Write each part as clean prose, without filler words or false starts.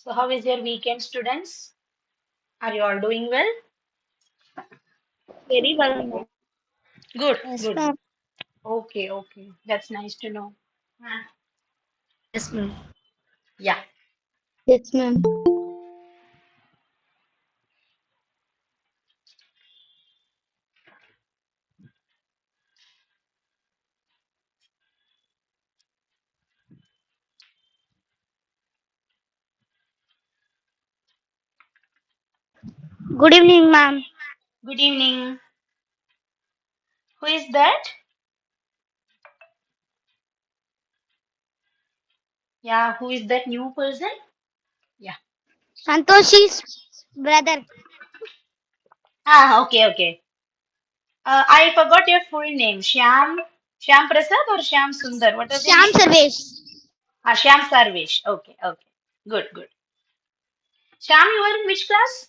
So, how is your weekend, students? Are you all doing well? Very well, ma'am. Good, Yes, good, ma'am. good. Okay, okay. That's nice to know. Ah, Yes, ma'am. yeah. Yes, ma'am. Good evening, ma'am. Good evening. Who is that? Yeah, who is that new person? Yeah. Santoshi's brother. Ah, okay, okay. I forgot your full name. Shyam Prasad or Shyam Sundar? What was your Shyam name? Sarvesh. Ah, Shyam Sarvesh. Okay, okay. Good, good. Shyam, you are in which class?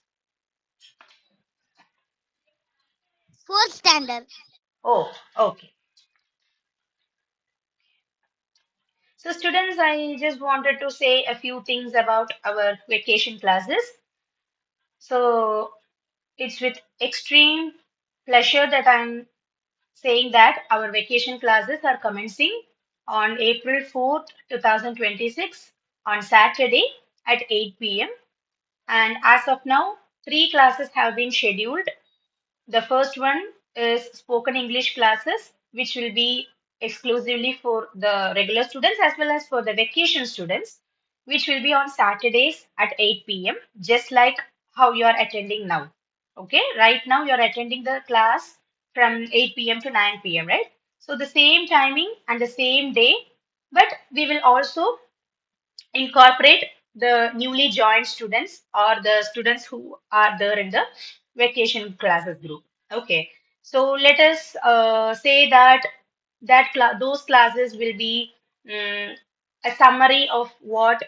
Fourth standard. Oh, okay. So, students, I just wanted to say a few things about our vacation classes. So, it's with extreme pleasure that I'm saying that our vacation classes are commencing on April 4th, 2026 on Saturday at 8 p.m. And as of now, three classes have been scheduled. The first one is spoken English classes, which will be exclusively for the regular students as well as for the vacation students, which will be on Saturdays at 8 p.m., just like how you are attending now. Okay, right now you are attending the class from 8 p.m. to 9 p.m., right? So the same timing and the same day, but we will also incorporate the newly joined students or the students who are there in the vacation classes group. Okay, so let us say that those classes will be a summary of what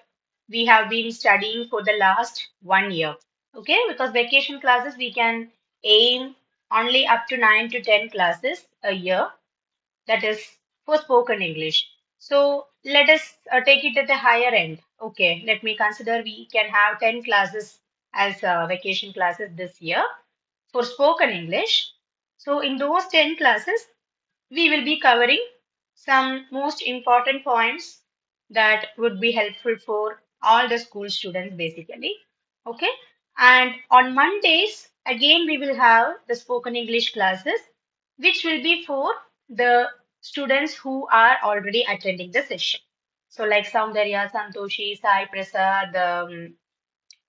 we have been studying for the last 1 year. Okay, because vacation classes we can aim only up to 9 to 10 classes a year, that is for spoken English. So let us take it at a higher end. Okay, let me consider we can have 10 classes as vacation classes this year for spoken English. So in those 10 classes, we will be covering some most important points that would be helpful for all the school students basically. Okay, and on Mondays, again, we will have the spoken English classes, which will be for the students who are already attending the session. So, like Soundarya, Santoshi, Sai Prasad,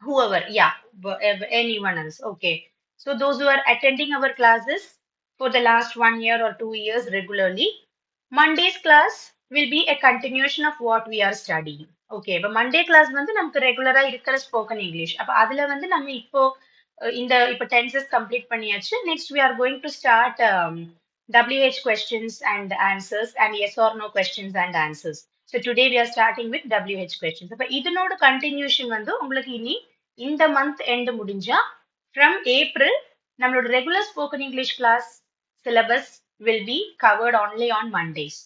whoever, yeah, anyone else. Okay. So, those who are attending our classes for the last 1 year or 2 years regularly, Monday's class will be a continuation of what we are studying. Okay இப்போ Monday class வந்து நமக்கு ரெகுலரா இருக்கிற spoken English அப்ப அதுல வந்து நம்ம இப்போ இந்த இப்போ டென்சஸ் கம்ப்ளீட் பண்ணியாச்சு next we are going to start WH questions and answers and yes or no questions and answers. So today we are starting with WH questions. அப்ப இதனோட கண்டினியூஷன் வந்து உங்களுக்கு இனி இந்த மந்த் எண்ட் முடிஞ்சா from April நம்மளோட regular spoken English class syllabus will be covered only on Mondays.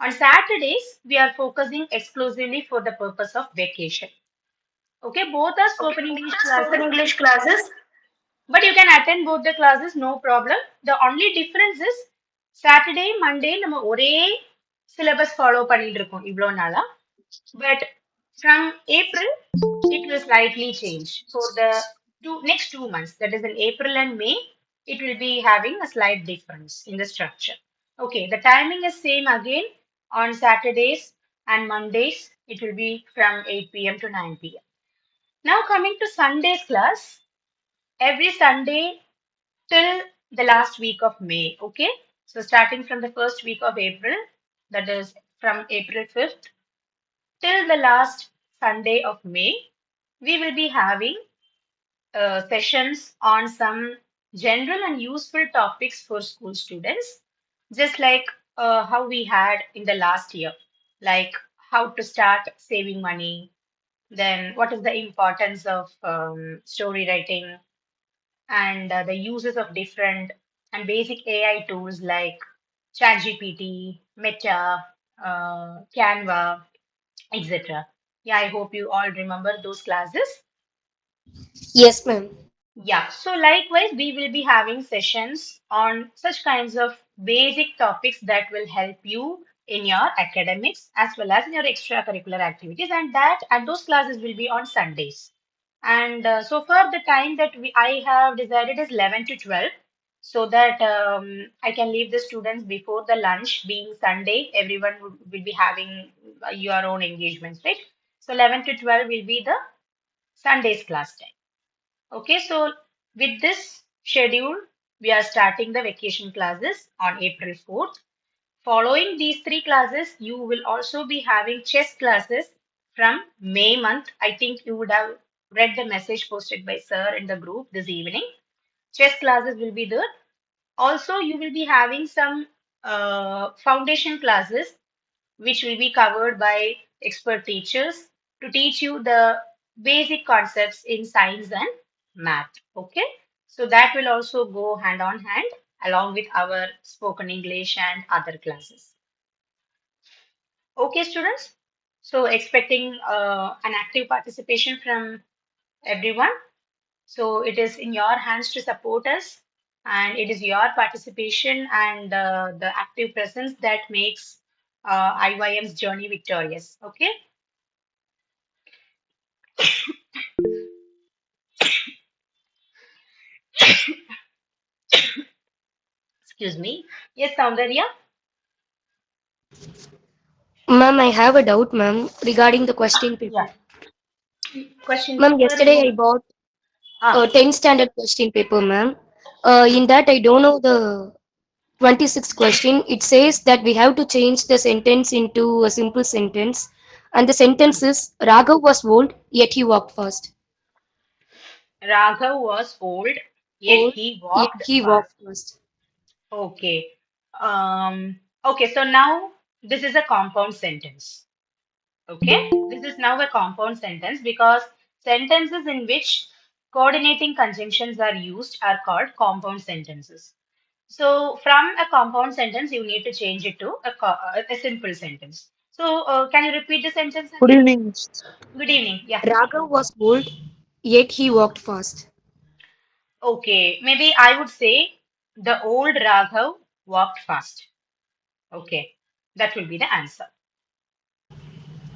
On Saturdays, we are focusing exclusively for the purpose of vacation. Okay, both are Okay, spoken both English are spoken classes, English classes. but you can attend both the classes, no problem. The only difference is Saturday, Monday, நம்ம ஒரே syllabus follow பண்ணிட்டு இருக்கோம் இவ்வளோ நாளா. But from April, it will slightly change. For the next 2 months, that is in April and May, it will be having a slight difference in the structure. Okay, the timing is same again on Saturdays and Mondays. It will be from 8 p.m. to 9 p.m. Now coming to Sunday's class, every Sunday till the last week of May. Okay, so starting from the first week of April, that is from April 5th till the last Sunday of May, we will be having sessions on some general and useful topics for school students, just like how we had in the last year, like how to start saving money, then what is the importance of story writing, and the uses of different and basic AI tools like ChatGPT, Meta, Canva, etc. Yeah, I hope you all remember those classes. Yes, ma'am. Yeah, so likewise, we will be having sessions on such kinds of basic topics that will help you in your academics as well as in your extracurricular activities, and those classes will be on Sundays. And so far, the time that I have decided is 11 to 12, so that I can leave the students before the lunch, being Sunday. Everyone will be having your own engagements, right? So 11 to 12 will be the Sunday's class time. Okay, so with this schedule, we are starting the vacation classes on April 4th. Following these three classes, you will also be having chess classes from May month. I think you would have read the message posted by Sir in the group this evening. Chess classes will be there. Also, you will be having some foundation classes which will be covered by expert teachers to teach you the basic concepts in science and math. Okay, so that will also go hand on hand along with our spoken English and other classes. Okay, students. So expecting an active participation from everyone. So it is in your hands to support us, and it is your participation and the active presence that makes IYM's journey victorious. Okay. Excuse me. Yes, Soundarya. Ma'am, I have a doubt, ma'am, regarding the question paper. Yeah. Question Ma'am, paper, yesterday I you. bought a Ah, 10th standard question paper, ma'am. mm. In that, I don't know the 26th question. It says that we have to change the sentence into a simple sentence. And the sentence is Raghav was old, yet he walked fast. Raghav was old, yet Old, he yet walked he walked fast. fast. Okay. Okay, so now this is a compound sentence. Okay. This is now a compound sentence because sentences in which coordinating conjunctions are used are called compound sentences. So from a compound sentence, you need to change it to a simple sentence. So can you repeat the sentence Good again? evening. Good evening. Yeah. Raghav was old, yet he walked fast. Okay. Maybe I would say the old Raghav walked fast. Okay. That will be the answer.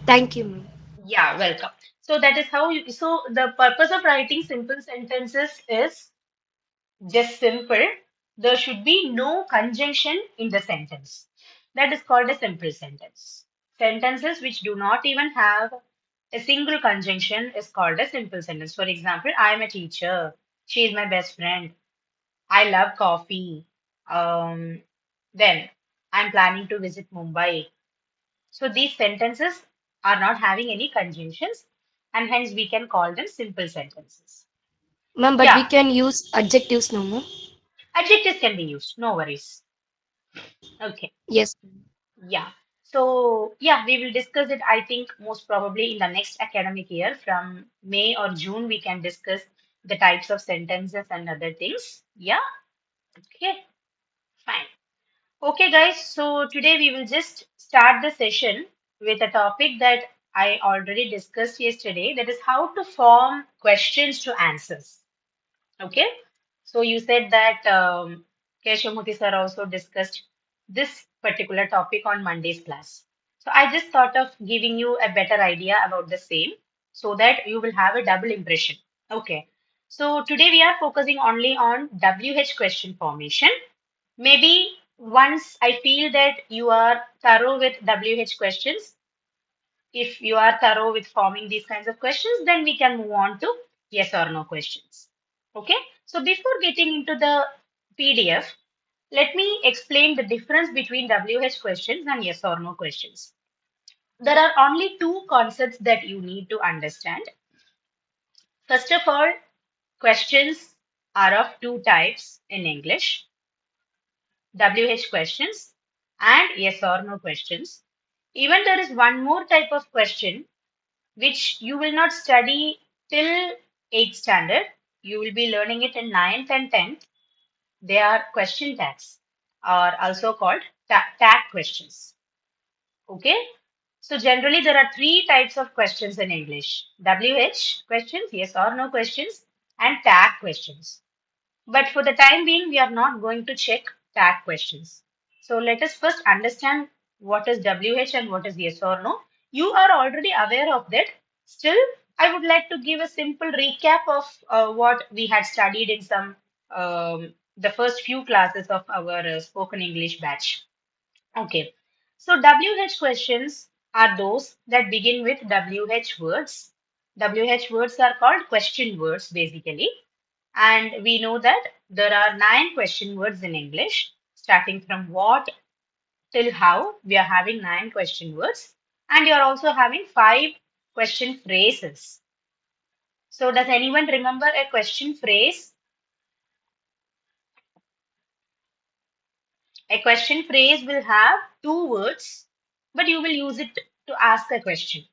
Thank you, ma'am. Yeah, welcome. So that is how you, so the purpose of writing simple sentences is just simple. There should be no conjunction in the sentence. That is called a simple sentence. Sentences which do not even have a single conjunction is called a simple sentence. For example, I am a teacher. She is my best friend. I love coffee. Um, then I'm planning to visit Mumbai. So these sentences are not having any conjunctions, and hence we can call them simple sentences. Ma'am, but we Yeah, can use adjectives now, ma'am. adjectives can be used. No worries. Okay. Yes. Yeah. So yeah, we will discuss it. I think most probably in the next academic year, from May or June, we can discuss the types of sentences and other things. Yeah. Okay. Fine. Okay, guys, so today we will just start the session with a topic that I already discussed yesterday, that is how to form questions to answers. Okay, so you said that Keshamurthy sir also discussed this particular topic on Monday's class. So I just thought of giving you a better idea about the same so that you will have a double impression. Okay, so today we are focusing only on WH question formation. Maybe once I feel that you are thorough with WH questions, if you are thorough with forming these kinds of questions, then we can move on to yes or no questions. Okay, so before getting into the PDF, let me explain the difference between WH questions and yes or no questions. There are only two concepts that you need to understand. First of all, questions are of two types in English: WH questions and yes or no questions. Even there is one more type of question which you will not study till 8th standard. You will be learning it in ninth and 10th. They are question tags, or also called tag questions. Okay. So generally there are three types of questions in English. WH questions, yes or no questions, and tag questions. But for the time being, we are not going to check tag questions. So let us first understand what is WH and what is yes or no. You are already aware of that. Still, I would like to give a simple recap of what we had studied in the first few classes of our spoken English batch. Okay. So WH questions are those that begin with WH words. WH words are called question words basically. And we know that there are nine question words in English, starting from what till how. We are having nine question words, and you are also having five question phrases. So, does anyone remember a question phrase? A question phrase will have two words, but you will use it to ask a question.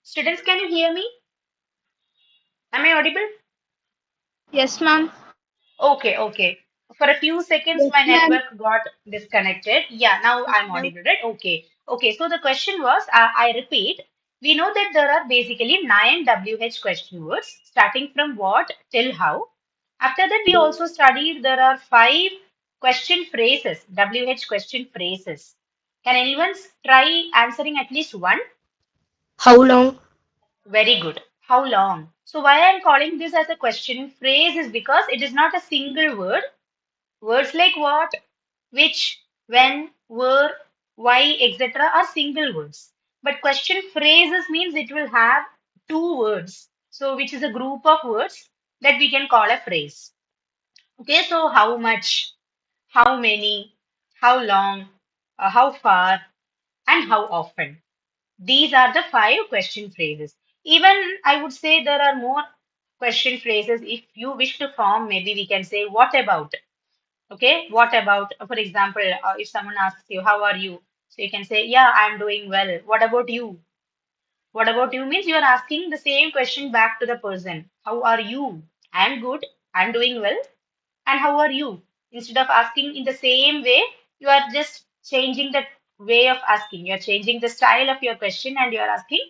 Students, can you hear me? Am I audible? Yes, ma'am. Okay, okay. For a few seconds, Yes, my ma'am. network got disconnected. Yeah, now Yes, I'm ma'am. audible, right? Okay. Okay, so the question was, I repeat, we know that there are basically nine WH question words, starting from what till how. After that, we also studied there are five question phrases, WH question phrases. Can anyone try answering at least one? How long? Very good. How long? So why I'm calling this as a question phrase is because it is not a single word. Words like what, which, when, where, why, etc. are single words. But question phrases means it will have two words. So, which is a group of words that we can call a phrase. Okay, so how much, how many, how long, how far, and how often. These are the five question phrases. Even I would say there are more question phrases. If you wish to form, maybe we can say, what about? Okay, what about, for example, if someone asks you, how are you? So you can say, yeah, I'm doing well. What about you? What about you means you are asking the same question back to the person. How are you? I'm good. I'm doing well. And how are you? Instead of asking in the same way, you are just changing the way of asking. You're changing the style of your question and you're asking,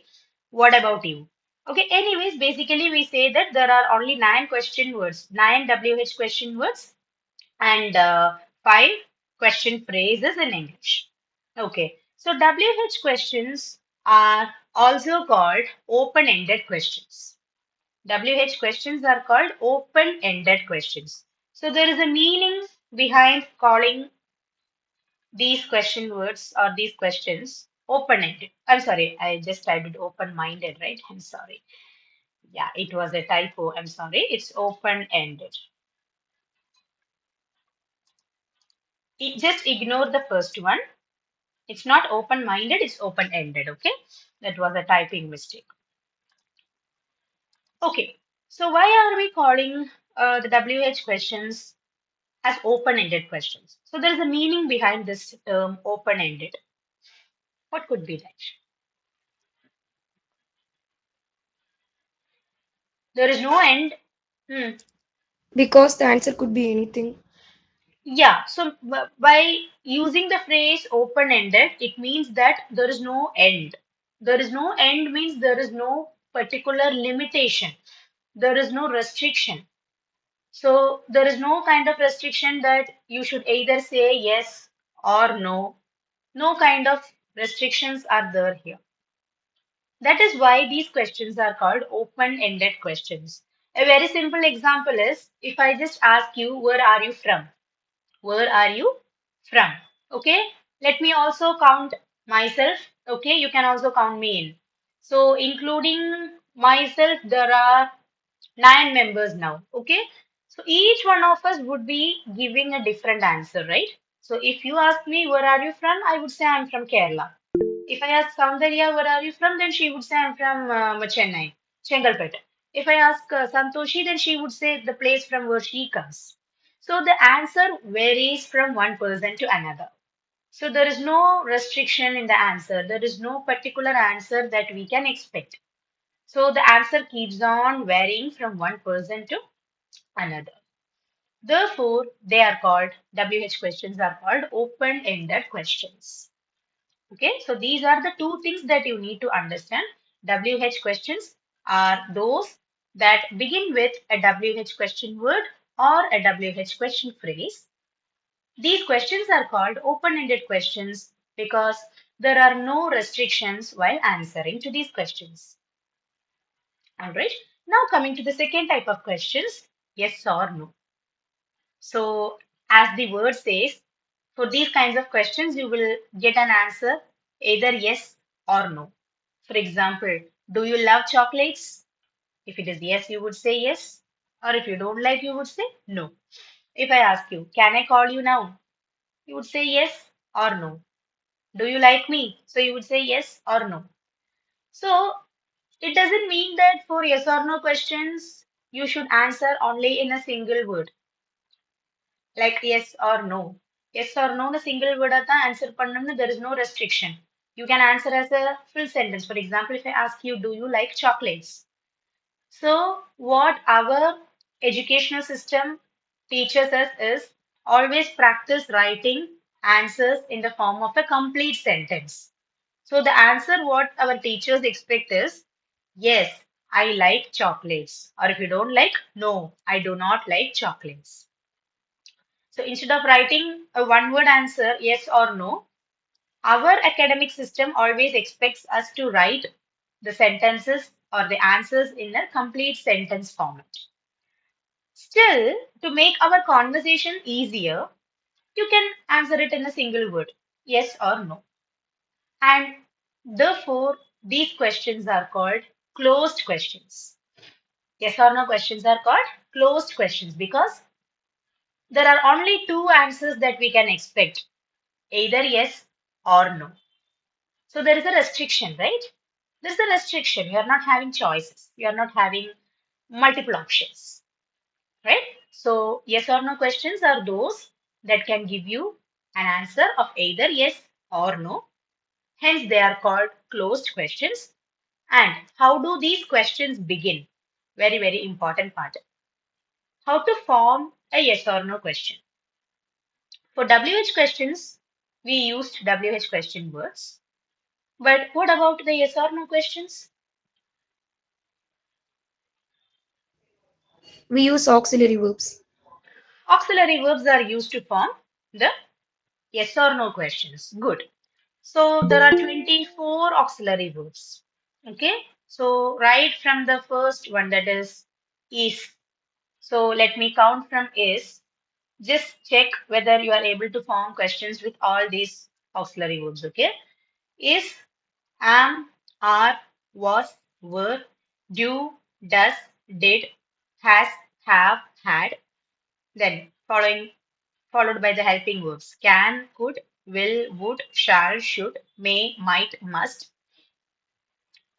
what about you? Okay, anyways, basically, we say that there are only nine question words, nine WH question words and five question phrases in English. Okay, so WH questions are also called open-ended questions. WH questions are called open-ended questions. So there is a meaning behind calling these question words or these questions open-ended. I'm sorry, I just typed it open-minded, right? I'm sorry. Yeah, it was a typo. I'm sorry. It's open-ended. Just ignore the first one. It's not open-minded, it's open-ended, okay? That was a typing mistake. Okay, so why are we calling the WH questions as open-ended questions? So there is a meaning behind this term open-ended. What could be that? There is no end. Hmm. Because the answer could be anything. Yeah, so by using the phrase open-ended, it means that there is no end. There is no end means there is no particular limitation. There is no restriction. So there is no kind of restriction that you should either say yes or no. No kind of restrictions are there here. That is why these questions are called open-ended questions. A very simple example is if I just ask you, where are you from? Where are you from? Okay. Let me also count myself. Okay. You can also count me in. So including myself, there are nine members now. Okay. So each one of us would be giving a different answer, right? So if you ask me, where are you from? I would say I'm from Kerala. If I ask Soundarya, where are you from? Then she would say I'm from Chennai, Chengalpet. If I ask Santoshi, then she would say the place from where she comes. So the answer varies from one person to another. So there is no restriction in the answer. There is no particular answer that we can expect. So the answer keeps on varying from one person to another. Therefore, they are called, WH questions are called open-ended questions. Okay, so these are the two things that you need to understand. WH questions are those that begin with a WH question word or a WH question phrase. These questions are called open-ended questions because there are no restrictions while answering to these questions. All right. Now coming to the second type of questions, yes or no. So as the word says, for these kinds of questions, you will get an answer either yes or no. For example, do you love chocolates? If it is yes, you would say yes. Or if you don't like, you would say no. If I ask you, can I call you now? You would say yes or no. Do you like me? So you would say yes or no. So it doesn't mean that for yes or no questions, you should answer only in a single word, like yes or no. Yes or no, a single word at the answer pannamna, there is no restriction. You can answer as a full sentence. For example, if I ask you, do you like chocolates? So what our educational system teaches us is always practice writing answers in the form of a complete sentence. So the answer what our teachers expect is yes, I like chocolates. Or if you don't like, no, I do not like chocolates. So instead of writing a one word answer, yes or no, our academic system always expects us to write the sentences or the answers in a complete sentence format. Still, to make our conversation easier, you can answer it in a single word, yes or no. And therefore, these questions are called closed questions. Yes or no questions are called closed questions because there are only two answers that we can expect, either yes or no. So there is a restriction, right? There's a restriction. You are not having choices. You are not having multiple options, right? So yes or no questions are those that can give you an answer of either yes or no. Hence, they are called closed questions. And how do these questions begin? Very, very important part. How to form a yes or no question. For WH questions, we used WH question words. But what about the yes or no questions? We use auxiliary verbs. Auxiliary verbs are used to form the yes or no questions. Good. So there are 24 auxiliary verbs. Okay. So right from the first one that is. So let me count from is. Just check whether you are able to form questions with all these auxiliary verbs. Okay. Is, am, are, was, were, do, does, did, has, have, had. Then followed by the helping verbs can, could, will, would, shall, should, may, might, must,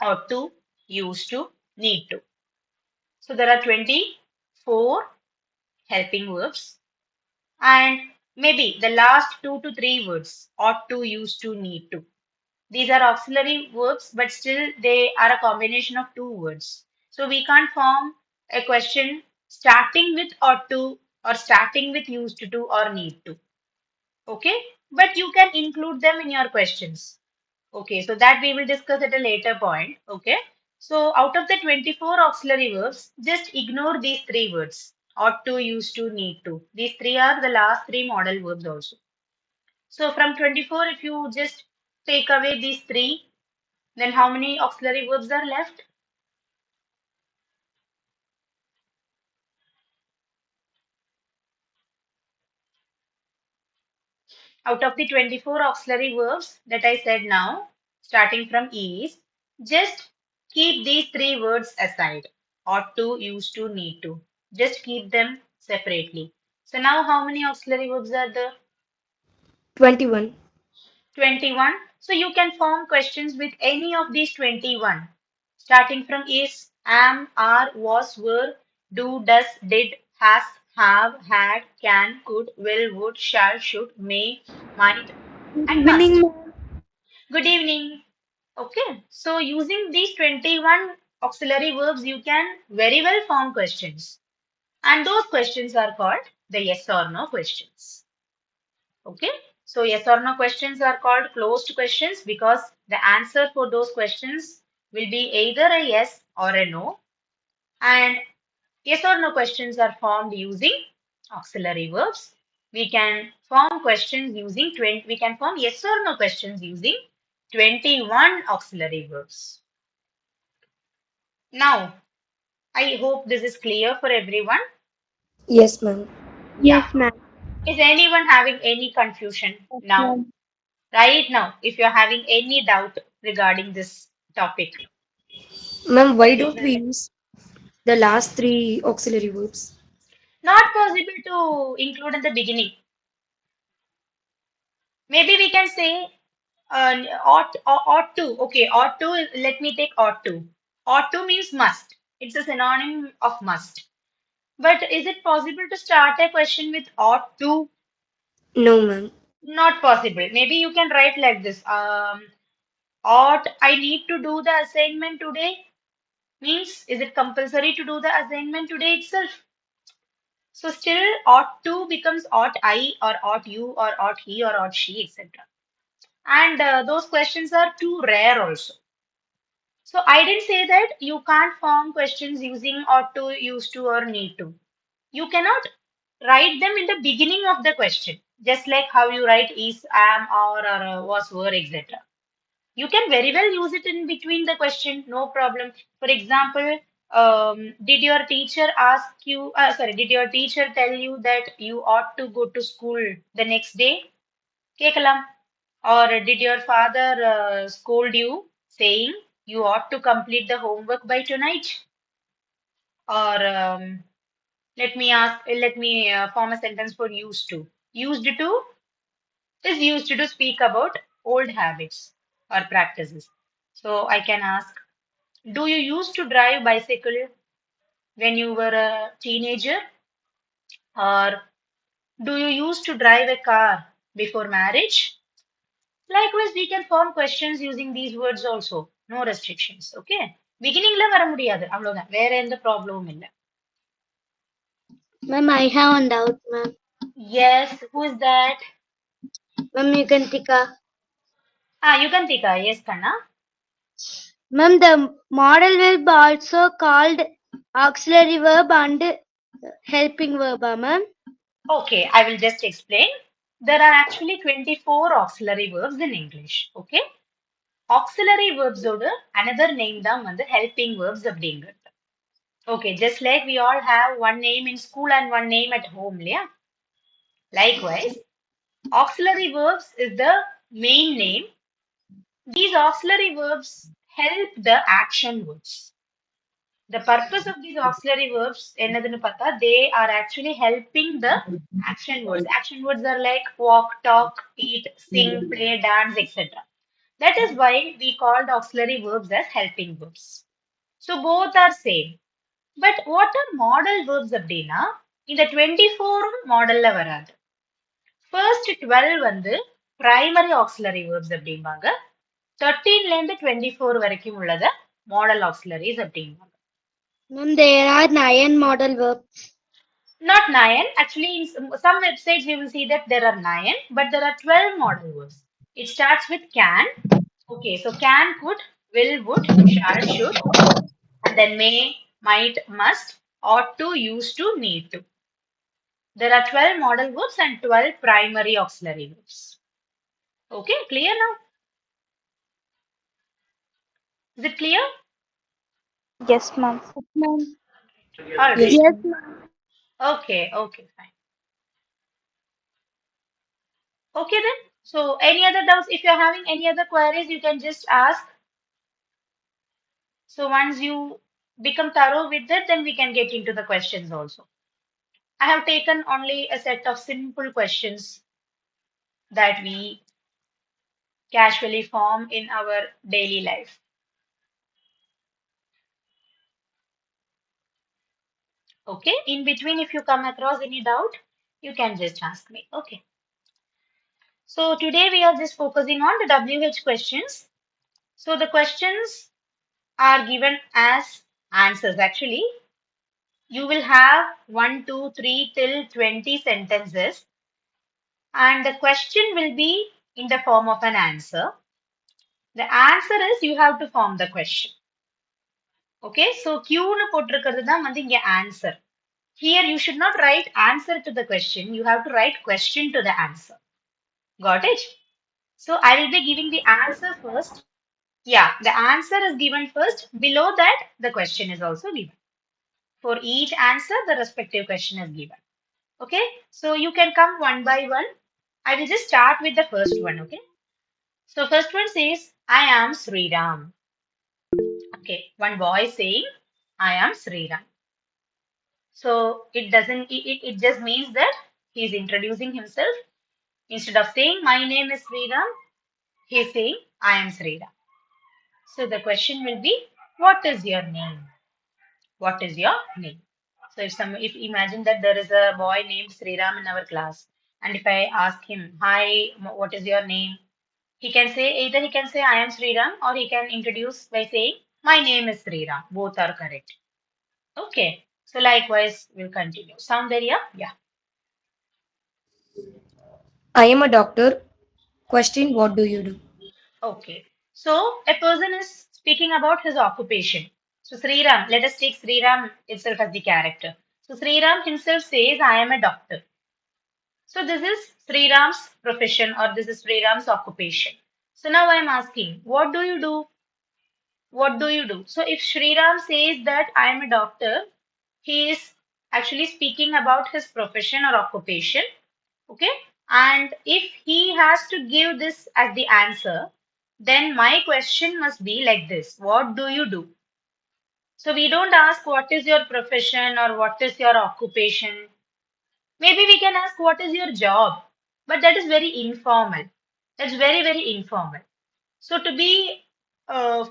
ought to, used to, need to. So there are 24 helping verbs and maybe the last two to three words ought to, used to, need to. These are auxiliary verbs, but still they are a combination of two words. So we can't form a question starting with ought to or starting with used to or need to. Okay, but you can include them in your questions. Okay, so that we will discuss at a later point. Okay, so out of the 24 auxiliary verbs, just ignore these three words ought to, used to, need to. These three are the last three modal verbs also. So from 24, if you just take away these three, then how many auxiliary verbs are left? Out of the 24 auxiliary verbs that I said now, starting from is, just keep these three words aside. Ought to, used to, need to. Just keep them separately. So now how many auxiliary verbs are there? 21. 21. So you can form questions with any of these 21. Starting from is, am, are, was, were, do, does, did, has, have, had, can, could, will, would, shall, should, may, might, and Evening, must. ma'am. Good evening. Okay, so using these 21 auxiliary verbs, you can very well form questions. And those questions are called the yes or no questions. Okay, so yes or no questions are called closed questions because the answer for those questions will be either a yes or a no. And yes or no questions are formed using auxiliary verbs. We can form questions using 20, we can form yes or no questions using 21 auxiliary verbs. Now, I hope this is clear for everyone. Yes, ma'am. Yeah. Yes, ma'am. Is anyone having any confusion Yes, now? ma'am. Right now, if you're having any doubt regarding this topic, Ma'am, why let me don't know. we use the last three auxiliary verbs? Not possible to include in the beginning. Maybe we can say ought to. Okay, ought to. Let me take ought to. Ought to means must. It's a synonym of must. But is it possible to start a question with ought to? No, ma'am. Not possible. Maybe you can write like this. Ought I need to do the assignment today? Means is it compulsory to do the assignment today itself? So still ought to becomes ought I or ought you or ought he or ought she, etc. And those questions are too rare also. So I didn't say that you can't form questions using ought to, used to, or need to. You cannot write them in the beginning of the question, just like how you write is, am, or was, were, etc. You can very well use it in between the question, no problem. For example, did your teacher ask you, did your teacher tell you that you ought to go to school the next day? Kekalam. Or did your father scold you saying you ought to complete the homework by tonight? Or let me form a sentence for used to. Used to is used to speak about old habits or practices. So I can ask, do you used to drive bicycle when you were a teenager? Or do you used to drive a car before marriage? Likewise, we can form questions using these words also. No restrictions. Okay. Beginningல வர முடியாது அவ்வளவுதான் வேற எந்த ப்ராப்ளமும் இல்ல. Ma'am, I have one doubt, ma'am. Yes, who is that? Ma'am, you can think. Yugantika. Yes, Kanna. Ma'am, the model verb also called auxiliary verb and helping verb, ma'am. Okay, I will just explain. There are actually 24 auxiliary verbs in English. Okay. Auxiliary verbs ஓட another name தான் வந்து helping verbs அப்படிங்கிறது. Okay, just like we all have one name in school and one name at home, இல்லையா? Likewise, auxiliary verbs is the main name. These auxiliary verbs help the action words. The purpose of these auxiliary verbs, என்னதுன்னு பார்த்தா, they are actually helping the action words. Action words are like walk, talk, eat, sing, play, dance, etc. That is why we called auxiliary verbs as helping verbs. So both are same. But what are modal verbs அப்படின்னா இந்த 24 மாடல்ல வராது. First 12 வந்து primary auxiliary verbs அப்படிம்பாங்க. 13ல இருந்து 24 வரைக்கும் உள்ளத modal auxiliaries அப்படிம்பாங்க. Ma'am, there are 9 model verbs. Not 9. Actually, in some websites we will see that there are 9, but there are 12 modal verbs. It starts with can. Okay, so can, could, will, would, shall, should, and then may, might, must, ought to, used to, need to. There are 12 modal verbs and 12 primary auxiliary verbs. Okay, clear now? Is it clear? Yes, ma'am. Ma'am. All Yes, right. Yes, ma'am. ma'am. Okay, fine. Okay then. So, any other doubts? If you're having any other queries, you can just ask. So, once you become thorough with it, then we can get into the questions also. I have taken only a set of simple questions that we casually form in our daily life. Okay, in between, if you come across any doubt, you can just ask me. Okay, so today we are just focusing on the WH questions. So the questions are given as answers. Actually, you will have 1, 2, 3 till 20 sentences, and the question will be in the form of an answer. The answer is you have to form the question. Okay, so Q னு போட்டிருக்கிறது தான் வந்து இங்க answer. Here you should not write answer to the question. You have to write question to the answer. Got it? So I will be giving the answer first. Yeah, the answer is given first. Below that, the question is also given. For each answer, the respective question is given. Okay, so you can come one by one. I will just start with the first one. Okay, so first one says, I am Sri Ram. Okay, one boy saying, I am Sri Ram. So it doesn't, it just means that he is introducing himself. Instead of saying, my name is Sri Ram, he is saying, I am Sri Ram. So the question will be, what is your name? What is your name? So if imagine that there is a boy named Sri Ram in our class, and if I ask him, hi, what is your name? He can say, either he can say, I am Sri Ram, or he can introduce by saying, my name is Sri Ram. Both are correct. Okay. So likewise, we'll continue. Soundarya? Yeah. I am a doctor. Question, what do you do? Okay. So a person is speaking about his occupation. So Sri Ram, let us take Sri Ram itself as the character. So Sri Ram himself says, I am a doctor. So this is Sri Ram's profession, or this is Sri Ram's occupation. So now I am asking, what do you do? What do you do? So if Sri Ram says that I am a doctor, he is actually speaking about his profession or occupation. Okay. And if he has to give this as the answer, then my question must be like this. What do you do? So we don't ask what is your profession or what is your occupation. Maybe we can ask what is your job, but that is very informal. That's very, very informal. So to be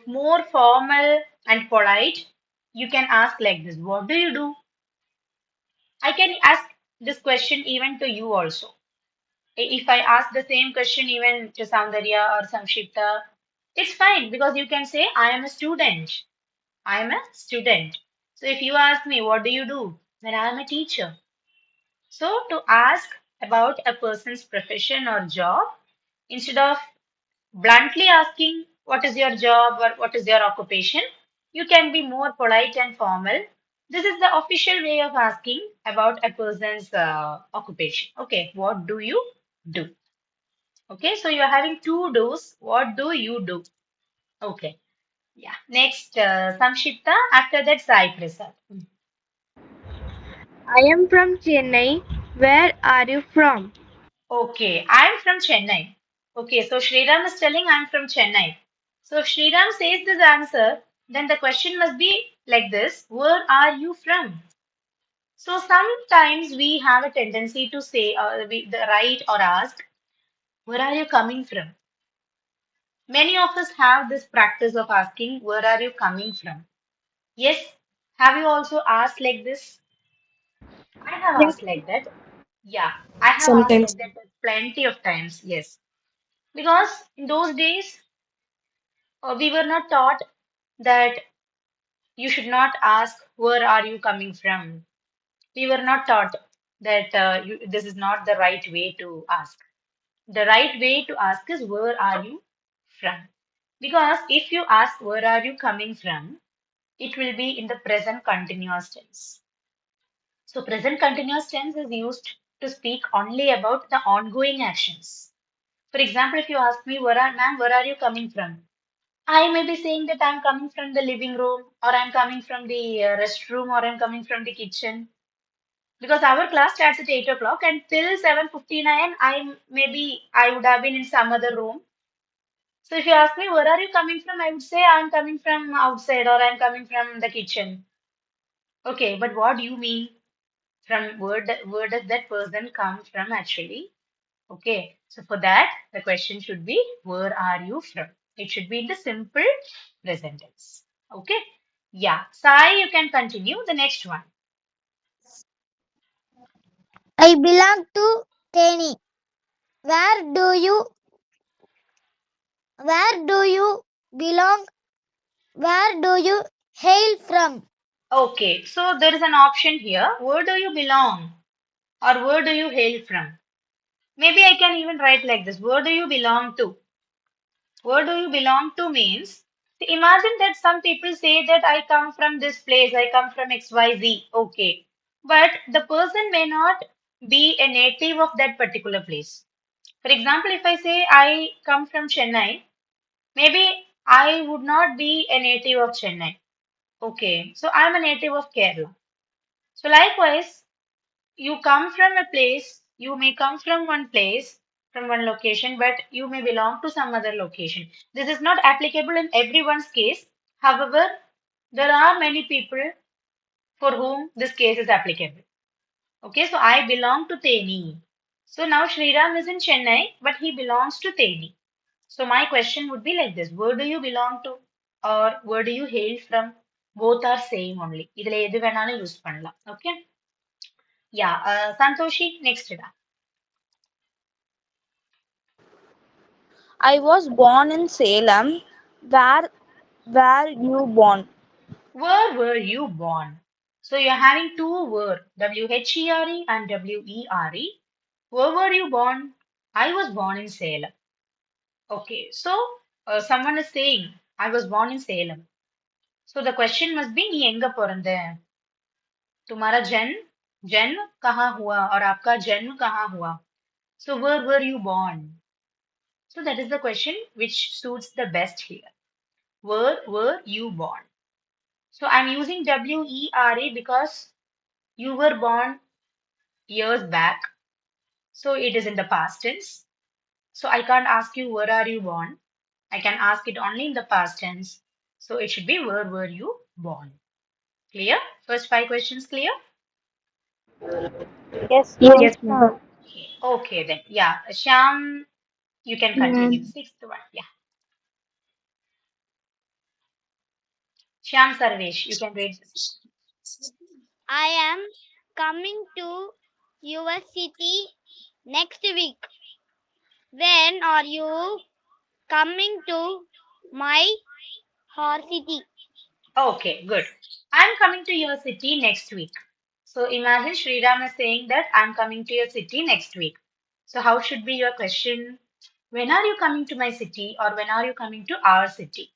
more formal and polite, you can ask like this. What do you do? I can ask this question even to you also. If I ask the same question even to Soundarya or Samshipta, it's fine because you can say, I am a student. I am a student. So if you ask me, what do you do? Then I am a teacher. So to ask about a person's profession or job, instead of bluntly asking, what is your job or what is your occupation, you can be more polite and formal. This is the official way of asking about a person's occupation. Okay, what do you do? Okay, so you're having two do's. What do you do? Okay, yeah. Next, Samshipta. After that, Sai Prasad. I am from Chennai. Where are you from? Okay, I'm from Chennai. Okay, so Sriram is telling I'm from Chennai. So if Sriram says this answer, then the question must be like this: where are you from? So sometimes we have a tendency to say, write or ask, where are you coming from? Many of us have this practice of asking, where are you coming from? Yes, have you also asked like this? I have Yes. asked like that. Yeah, I have asked Sometimes. like that plenty of times. Yes, because in those days we were not taught that you should not ask where are you coming from. We were not taught that this is not the right way to ask. The right way to ask is where are you from? Because if you ask where are you coming from, it will be in the present continuous tense. So present continuous tense is used to speak only about the ongoing actions. For example, if you ask me, ma'am, where are you coming from? I may be saying that I'm coming from the living room, or I'm coming from the restroom, or I'm coming from the kitchen. Because our class starts at 8 o'clock, and till 7:59, I would have been in some other room. So if you ask me, where are you coming from? I would say I'm coming from outside, or I'm coming from the kitchen. Okay, but what do you mean? From where does that person come from actually? Okay, so for that, the question should be, where are you from? It should be in the simple present tense. Okay, yeah. Sai, you can continue the next one. I belong to Teni. Where do you where do you belong? Where do you hail from? Okay, so there is an option here. Where do you belong? Or where do you hail from? Maybe I can even write like this. Where do you belong to? Where do you belong to means, see, imagine that some people say that I come from this place, I come from XYZ. Okay. But the person may not be a native of that particular place. For example, if I say I come from Chennai, maybe I would not be a native of Chennai. Okay. So I'm a native of Kerala. So likewise, you come from a place, you may come from one place, from one location, but you may belong to some other location. This is not applicable in everyone's case. However, there are many people for whom this case is applicable. Okay, so I belong to Teni. So now Sriram is in Chennai, but he belongs to Teni. So my question would be like this: where do you belong to, or where do you hail from? Both are same only. ഇതിൽ ഏത് വേണാലും use பண்ணலாம். Okay. Yeah. Santoshi, next. I was born in Salem. Where were you born? Where were you born? So you're having two were, WHERE and WERE. Where were you born? I was born in Salem. Okay, so someone is saying, I was born in Salem. So the question must be, நீ எங்க பிறந்த? तुम्हारा जन्म कहाँ हुआ और आपका जन्म कहाँ हुआ? So where were you born? So that is the question which suits the best here. Where were you born? So I'm using WERE because you were born years back. So it is in the past tense. So I can't ask you where are you born. I can ask it only in the past tense. So it should be where were you born. Clear? First five questions clear? Yes, ma'am. Yes, ma'am. Okay then. Yeah. Sham, you can continue. Man, Sixth one. Yeah. Sham Sarvesh, you can read this. I am coming to your city next week. When are you coming to my city? Okay, good. I'm coming to your city next week. So imagine Sriram is saying that I'm coming to your city next week. So how should be your question? When are you coming to my city or when are you coming to our city?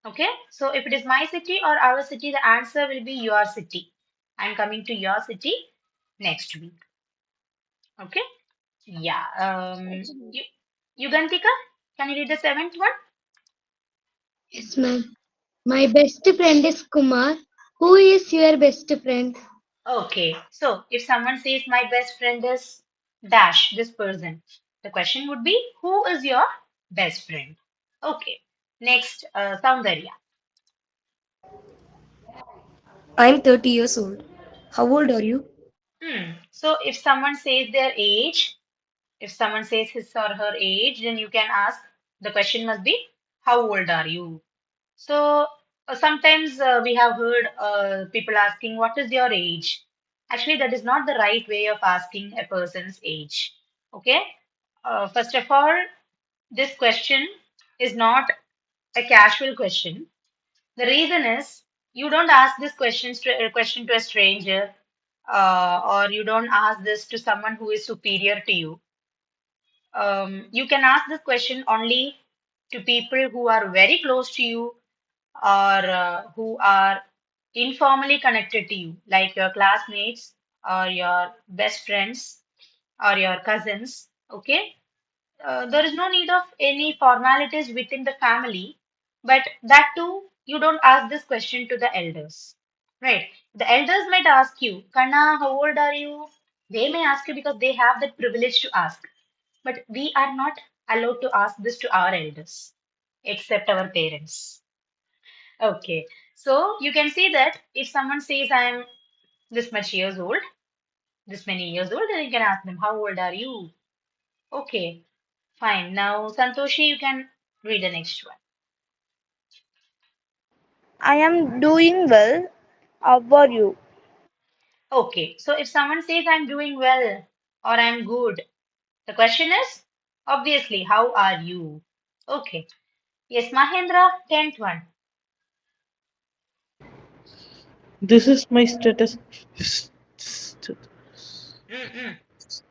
Okay, so if it is my city or our city, the answer will be your city. I'm coming to your city next week. Okay, yeah. Yugantika, can you read the seventh one? Yes, ma'am. My best friend is Kumar. Who is your best friend? Okay, so if someone says my best friend is dash this person, the question would be who is your best friend? Okay, next, Soundarya. I'm 30 years old. How old are you? So if someone says their age, if someone says his or her age, then you can ask, the question must be, how old are you? So sometimes we have heard people asking, what is your age? Actually, that is not the right way of asking a person's age. Okay. First of all, this question is not a casual question. The reason is you don't ask this question to a stranger, or you don't ask this to someone who is superior to you. You can ask this question only to people who are very close to you or who are informally connected to you, like your classmates or your best friends or your cousins. Okay, there is no need of any formalities within the family, but that too, you don't ask this question to the elders, right? The elders might ask you, Kana, how old are you? They may ask you because they have that privilege to ask, but we are not allowed to ask this to our elders, except our parents. Okay, so you can see that if someone says, I'm this much years old, this many years old, then you can ask them, how old are you? Okay, fine. Now, Santoshi, you can read the next one. I am doing well. How are you? Okay, so if someone says I'm doing well or I'm good, the question is obviously, how are you? Okay. Yes, Mahendra, 10th one. This is my Mm-mm.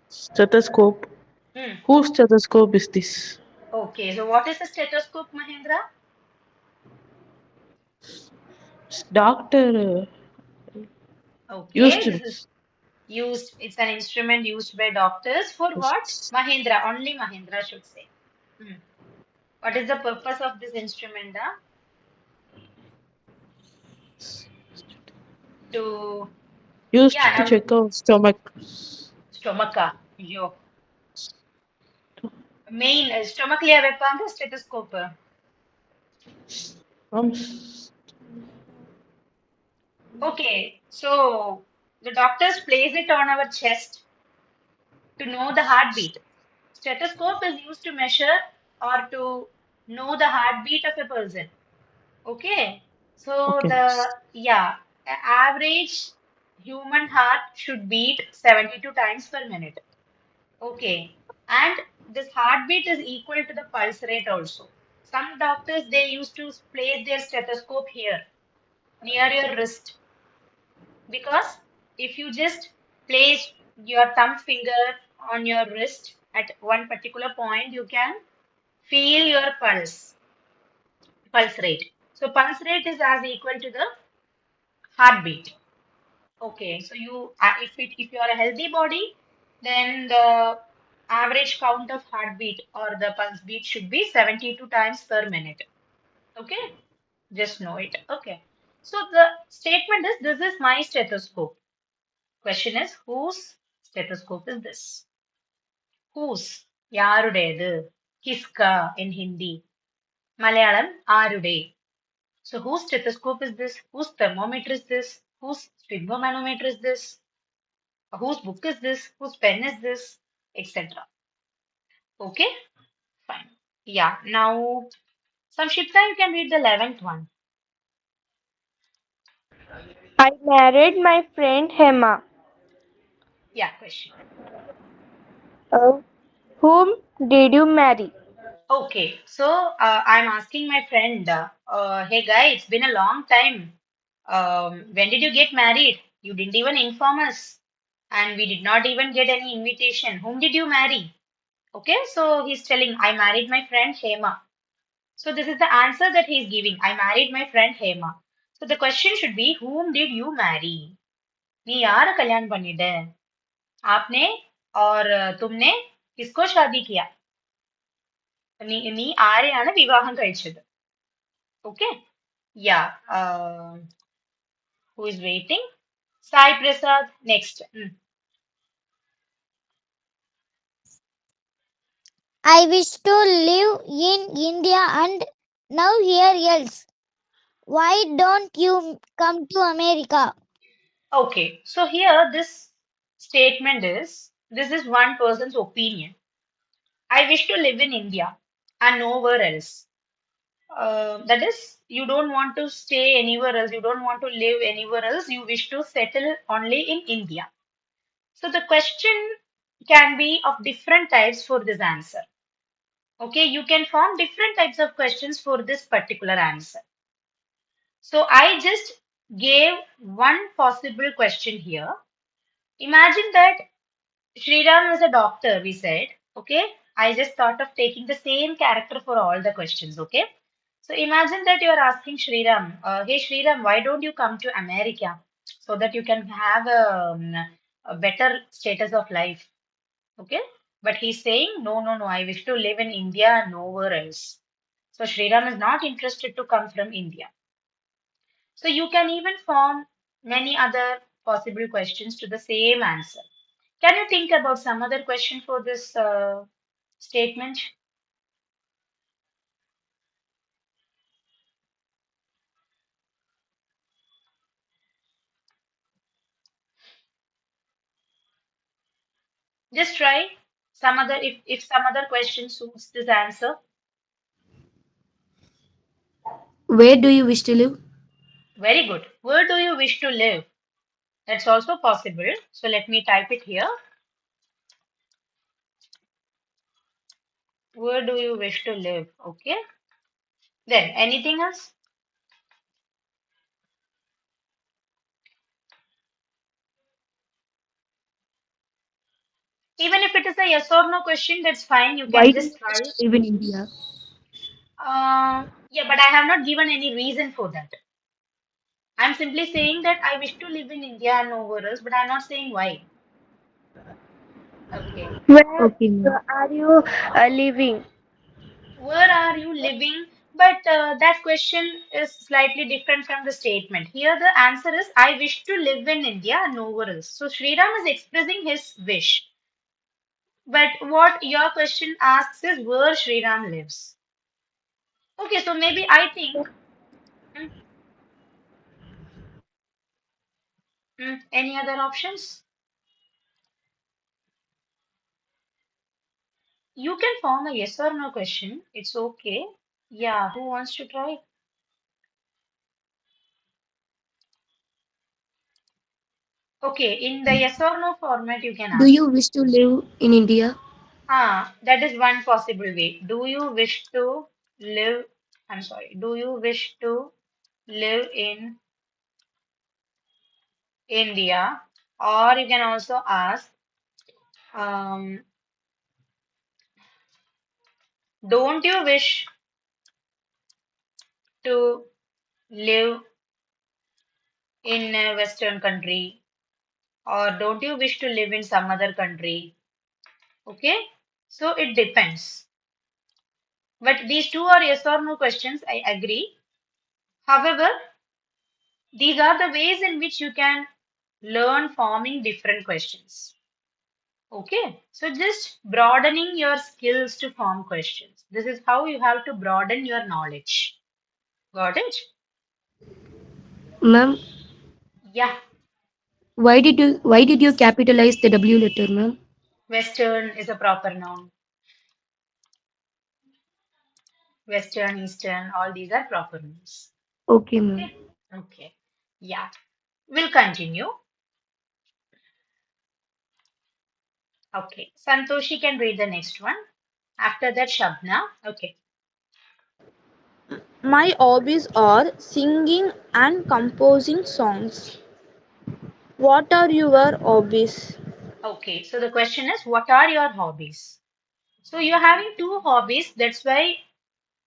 stethoscope. Mm. Whose stethoscope is this? Okay, so what is a stethoscope, Mahendra? Doctor used Okay, this is this. used, it's an instrument used by doctors for what? Mahendra, only Mahendra should say. Mm. What is the purpose of this instrument? To, Used yeah, to now check our stomach. stomacha. Yo. Main stomach liya வைப்பாங்க stethoscope. Um, Okay, so the doctors place it on our chest to know the heartbeat. Stethoscope is used to measure or to know the heartbeat of a person. Okay, so okay. average human heart should beat 72 times per minute. Okay, and this heartbeat is equal to the pulse rate also. Some doctors they used to place their stethoscope here near your wrist because if you just place your thumb finger on your wrist at one particular point, you can feel your pulse rate. So pulse rate is as equal to the heartbeat. Okay, so if you are a healthy body, then the average count of heartbeat or the pulse beat should be 72 times per minute. Okay, just know it. Okay, so the statement is this is my stethoscope. Question is whose stethoscope is this? Whose? Yarudeyadu. Kiska in Hindi. Malayalam Arude. So whose stethoscope is this? Whose thermometer is this? Whose sphygmomanometer is this? Whose book is this? Whose pen is this? Etc. Okay, fine. Yeah, now Samshipta, you can read the 11th one. I married my friend Hema. Yeah, question. Uh, whom did you marry? Okay, so I'm asking my friend, hey guy, it's been a long time. When did you get married? You didn't even inform us, and we did not even get any invitation. Whom did you marry? Okay, so he's telling, I married my friend Hema. So this is the answer that he's giving. I married my friend Hema. So the question should be, whom did you marry? நீ யார கல்யாணம் பண்ணிட்ட? आपने और तुमने किसको शादी किया? നീ ആരെയാണ് വിവാഹം കഴിച്ചത്? Okay. Yeah. Who is waiting? Sai Prasad. Next. I wish to live in India and now here else. Why don't you come to America? Okay. So here this statement is this is one person's opinion. I wish to live in India and nowhere else. That is, you don't want to stay anywhere else. You don't want to live anywhere else. You wish to settle only in India. So the question can be of different types for this answer. Okay, you can form different types of questions for this particular answer. So I just gave one possible question here. Imagine that Sriram is a doctor, we said. Okay, I just thought of taking the same character for all the questions. Okay, so imagine that you are asking Sriram, hey Sriram, why don't you come to America so that you can have a better status of life? Okay, but he's saying, no, no, no, I wish to live in India and nowhere else. So Sriram is not interested to come from India. So you can even form many other possible questions to the same answer. Can you think about some other question for this statement? Just try some other if some other question suits this answer. Where do you wish to live? Very good. Where do you wish to live? That's also possible. So let me type it here. Where do you wish to live? Okay. Then anything else? Even if it is a yes or no question, that's fine. You Why can do you just wish try. to live in India? Yeah, but I have not given any reason for that. I'm simply saying that I wish to live in India and nowhere else, but I'm not saying why. Okay. Where Okay, ma'am. are you living? Where are you living? But that question is slightly different from the statement. Here, the answer is I wish to live in India and nowhere else. So, Sriram is expressing his wish. But what your question asks is where Sriram lives. Okay, so maybe I think. Hmm, any other options? You can form a yes or no question. It's okay. Yeah, who wants to try? Okay, in the yes or no format, you can Do ask. you wish to live in India? That is one possible way. Do you wish to live? I'm sorry. Do you wish to live in India? Or you can also ask, um, don't you wish to live in a Western country? Or don't you wish to live in some other country? Okay, so it depends. But these two are yes or no questions, I agree. However, these are the ways in which you can learn forming different questions. Okay, so just broadening your skills to form questions. This is how you have to broaden your knowledge. Got it? Ma'am, Yeah, why did you capitalize the W letter, ma'am? Western is a proper noun. Western, Eastern, all these are proper nouns. Okay, ma'am. Okay, okay. Yeah, we'll continue. Okay, Santoshi can read the next one. After that, Shabna. Okay. My hobbies are singing and composing songs. What are your hobbies? Okay, so the question is, what are your hobbies? So you're having two hobbies. That's why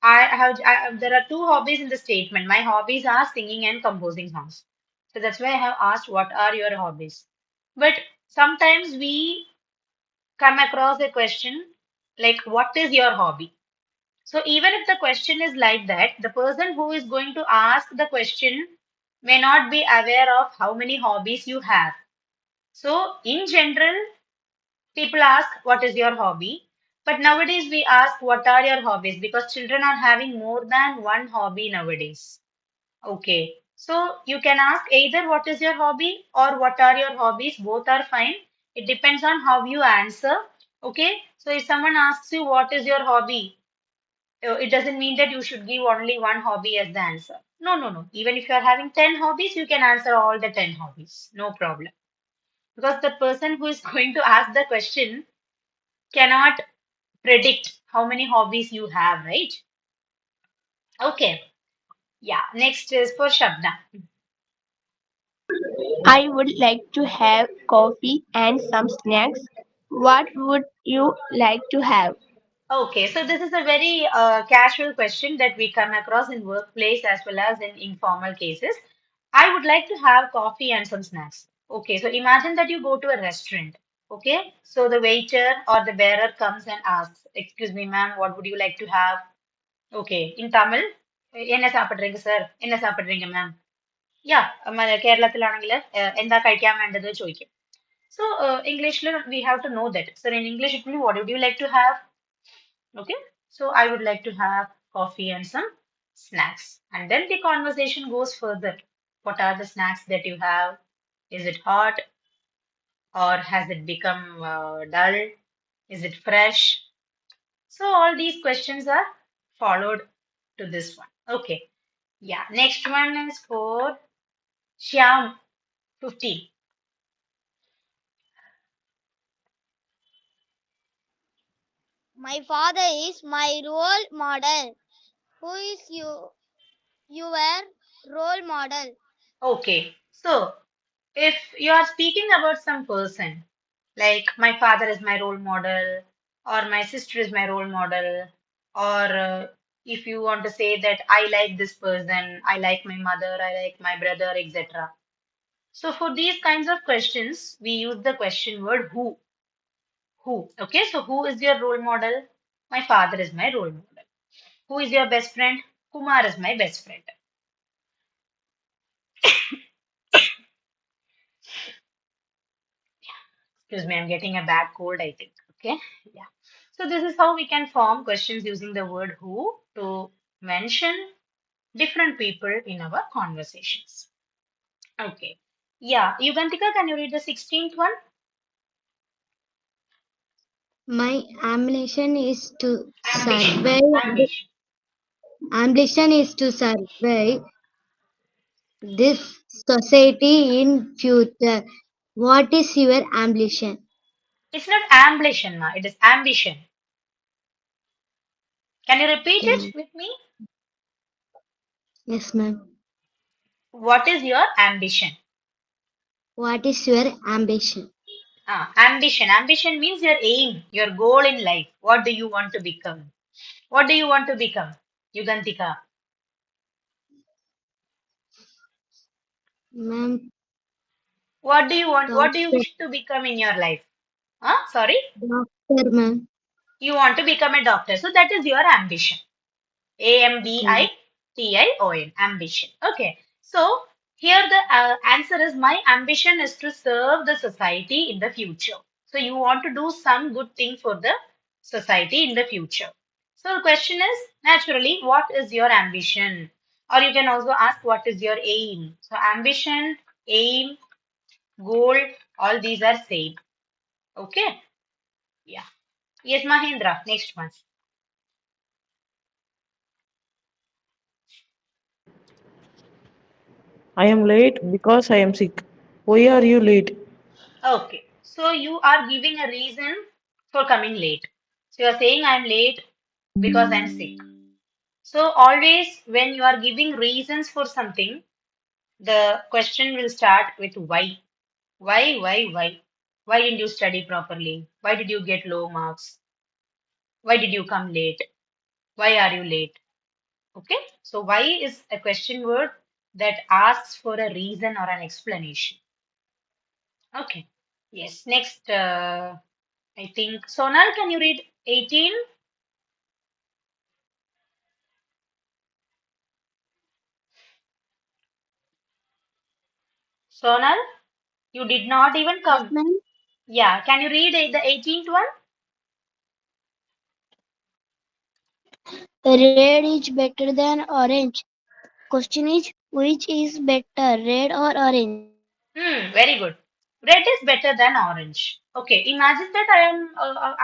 there are two hobbies in the statement. My hobbies are singing and composing songs. So that's why I have asked, what are your hobbies? But sometimes we come across a question like, what is your hobby? So even if the question is like that, the person who is going to ask the question may not be aware of how many hobbies you have. So in general, people ask, what is your hobby? But nowadays we ask, what are your hobbies? Because children are having more than one hobby nowadays. Okay. So you can ask either what is your hobby or what are your hobbies. Both are fine. It depends on how you answer. Okay. So if someone asks you, what is your hobby? It doesn't mean that you should give only one hobby as the answer. No, no, no. Even if you are having 10 hobbies, you can answer all the 10 hobbies. No problem. Because the person who is going to ask the question cannot predict how many hobbies you have, right? Okay. Yeah. Next is for Shabna. I would like to have coffee and some snacks. What would you like to have? Okay. So this is a very casual question that we come across in workplace as well as in informal cases. I would like to have coffee and some snacks. Okay. So imagine that you go to a restaurant. Okay. So the waiter or the bearer comes and asks, excuse me, ma'am, what would you like to have? Okay. In Tamil, என்ன சாப்பிடுறீங்க sir என்ன சாப்பிடுறீங்க ma'am യാ കേരളത്തിലാണെങ്കിൽ എന്താ കഴിക്കാൻ വേണ്ടത് ചോദിക്കും so ഇംഗ്ലീഷിൽ we have to know that sir in English it mean what would you like to have okay so I would like to have coffee and some snacks and then the conversation goes further. What are the snacks that you have? Is it hot or has it become dull? Is it fresh? So all these questions are followed to this one. Okay, yeah, next one is for Shyam 15. My father is my role model. Who is your role model? Okay, so if you are speaking about some person, like my father is my role model, or my sister is my role model, or if you want to say that I like this person, I like my mother, I like my brother, etc. So for these kinds of questions, we use the question word who. Who? Okay, so who is your role model? My father is my role model. Who is your best friend? Kumar is my best friend. Excuse me, I'm getting a bad cold, I think. Okay, yeah. So this is how we can form questions using the word who to mention different people in our conversations. Okay. Yeah, Yugantika, can you read the 16th one? My ambition is to Ambition. survey. Ambition. Ambition is to survey this society in future. What is your ambition? It's not ambition, ma. It is ambition. Can you repeat Okay, it ma'am. with me? Yes, ma'am. What is your ambition? What is your ambition? Ambition. Ambition means your aim, your goal in life. What do you want to become? What do you want to become, Yugantika? Ma'am, What do you want? What do you doctor, wish to become in your life? Sorry? doctor, ma'am. You want to become a doctor. So that is your ambition. Okay, ma'am. Ambition. Ambition. Okay. So here the answer is my ambition is to serve the society in the future. So you want to do some good thing for the society in the future. So the question is naturally, what is your ambition? Or you can also ask, what is your aim? So ambition, aim, goal, all these are same. Okay. Yeah. Yes, Mahendra. Next one. I am late because I am sick. Why are you late? Okay, so you are giving a reason for coming late. So you are saying I'm late because I'm sick. So always when you are giving reasons for something, the question will start with why. Why? Why didn't you study properly? Why did you get low marks? Why did you come late? Why are you late? Okay, so why is a question word that asks for a reason or an explanation. Okay, yes, next. I think Sonal, can you read 18? Sonal, you did not even Yes, come. ma'am. Yeah, can you read the 18th one? Red is better than orange. Question is, which is better, red or orange? Very good. Red is better than orange. Okay, imagine that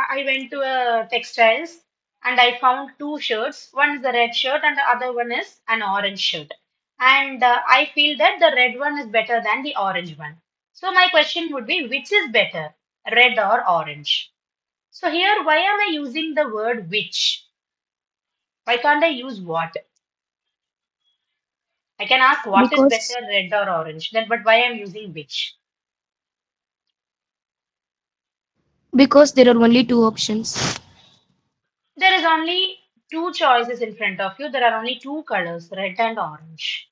I went to a textiles and I found two shirts. One is the red shirt and the other one is an orange shirt. And I feel that the red one is better than the orange one. So my question would be, which is better, red or orange? So here, why am I using the word which? Why can't I use what? I can ask what is Because better, red or orange. Then, but why I'm using which? because there are only two options. There is only two choices in front of you. There are only two colors, red and orange.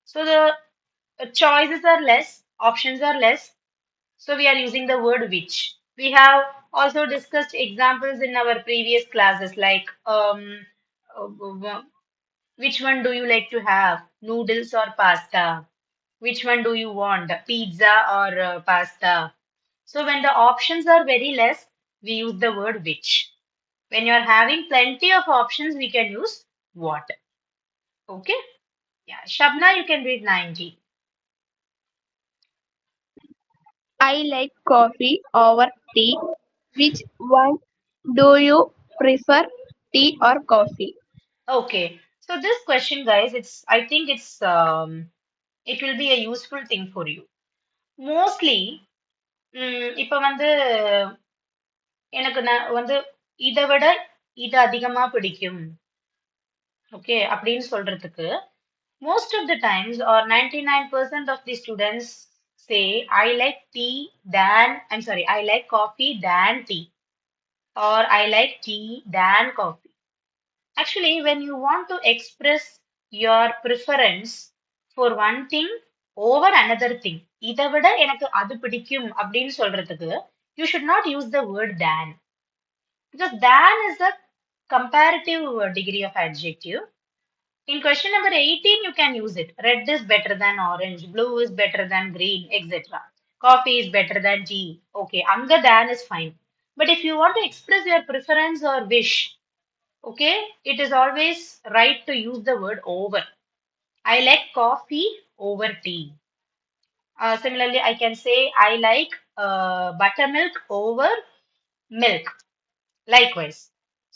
So the choices are less, options are less. So we are using the word which. We have also discussed examples in our previous classes, like uh, which one do you like to have, noodles or pasta? Which one do you want, pizza or pasta? So when the options are very less, we use the word which. When you are having plenty of options, we can use what. Okay? Yeah. Shabna, you can read 90. I like coffee over tea. Which one do you prefer, tea or coffee? Okay. So this question, guys, I think it will be a useful thing for you. Mostly, இப்போ வந்து எனக்கு நான் வந்து இதை விட இது அதிகமா பிடிக்கும். ஓகே அப்படின்னு சொல்றதுக்கு most of the times or 99% of the students say I like tea than I'm sorry I like coffee than tea or I like tea than coffee. Actually, when you want to express your preference for one thing over another thing, இதை விட எனக்கு அது பிடிக்கும் அப்படின்னு சொல்றதுக்கு you should not use the word than because than is a comparative degree of adjective. In question number 18, you can use it. Red is better than orange, blue is better than green, etc. Coffee is better than tea. Okay, anga than is fine. But if you want to express your preference or wish, okay, it is always right to use the word over. I like coffee over tea. Similarly, I can say I like buttermilk over milk. Likewise.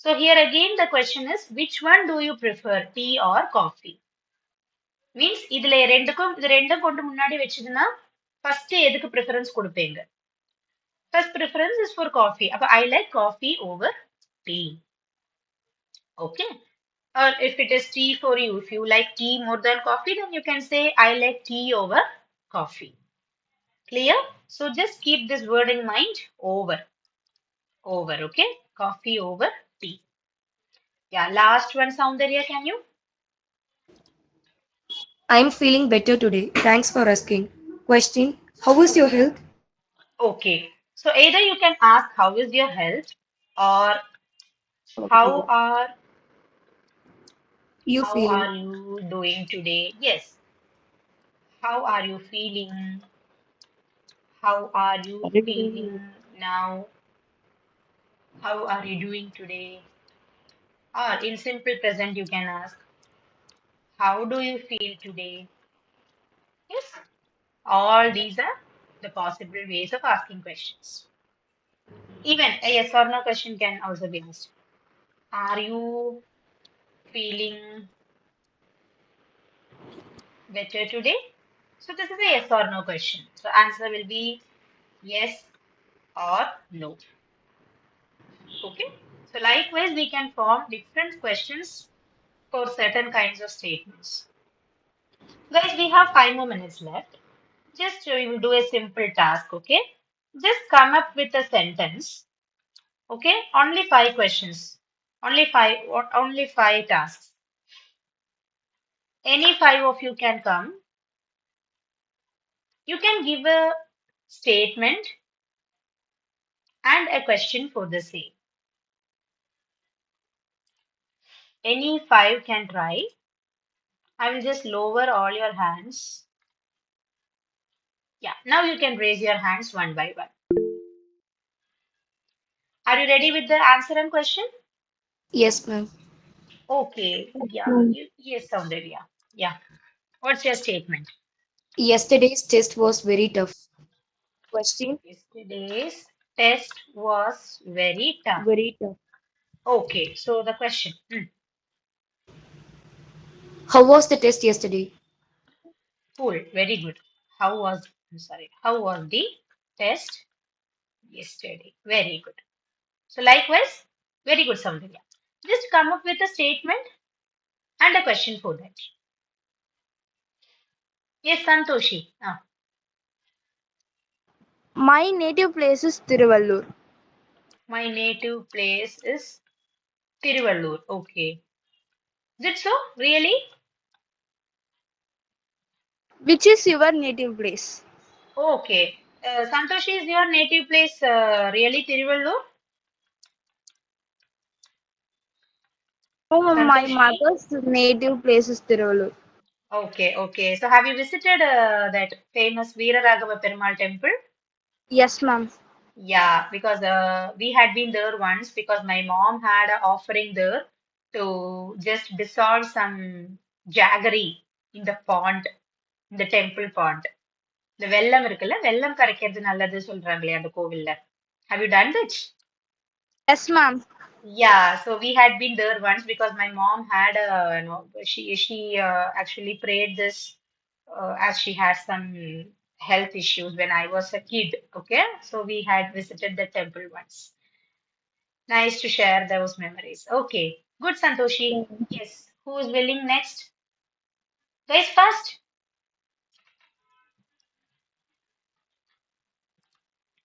So here again the question is which one do you prefer, tea or coffee? Means இதுல ரெண்டுக்கும் இது ரெண்டும் கொண்டு முன்னாடி வச்சதுன்னா first எதுக்கு preference கொடுப்பீங்க? First preference is for coffee. அப்ப I like coffee over tea. Okay. Or if it is tea for you, if you like tea more than coffee, then you can say I like tea over coffee. Clear? So just keep this word in mind, over. Over, okay? Coffee over tea. Yeah, last one, Soundarya, can you? I'm feeling better today. Thanks for asking. Question: how is your health? Okay. So either you can ask how is your health or how Okay. are You how feeling? are you doing today? Yes. How are you feeling? How are you feeling now? How are you doing today? Or in simple present, you can ask, how do you feel today? Yes. All these are the possible ways of asking questions. Even a yes or no question can also be asked. Are you feeling better today? So this is a yes or no question. So answer will be yes or no. Okay. So likewise, we can form different questions for certain kinds of statements. Guys, we have 5 more minutes left. Just we will do a simple task, okay? Just come up with a sentence, okay? Only 5 questions. Only five tasks. Any five of you can come. You can give a statement and a question for the same. Any five can try. I will just lower all your hands. Yeah, now you can raise your hands one by one. Are you ready with the answer and question? Yes, ma'am. Okay, yeah, yes, Soundarya. Yeah, what's your statement? Yesterday's test was very tough. Question: Yesterday's test was very tough. very tough. Okay, so the question. How was the test yesterday? Cool, very good. I'm sorry, how was the test yesterday? Very good. So likewise, very good, Soundarya. Just come up with a statement and a question for that. Yes, Santoshi. My native place is Tiruvallur. My native place is Tiruvallur. Okay. Is it so? Really? Which is your native place? Okay. Santoshi, is your native place really Tiruvallur? Oh, my Santoshi? mother's native place is Tiruvallur. Okay, okay. So have you visited that famous Veeraragava Perumal temple? Yes, ma'am. Yeah, because we had been there once because my mom had an offering there to just dissolve some jaggery in the pond, in the temple pond. இந்த வெள்ளம் இருக்குல்ல வெள்ளம் கரைக்கிறது நல்லது சொல்றாங்களே அந்த கோவில்ல. Have you done that? Yes, ma'am. Yeah, so we had been there once because my mom had she actually prayed this as she had some health issues when I was a kid. Okay, so we had visited the temple once. Nice to share those memories. Okay, good, Santoshi. Yes, who is willing next? Guys, first,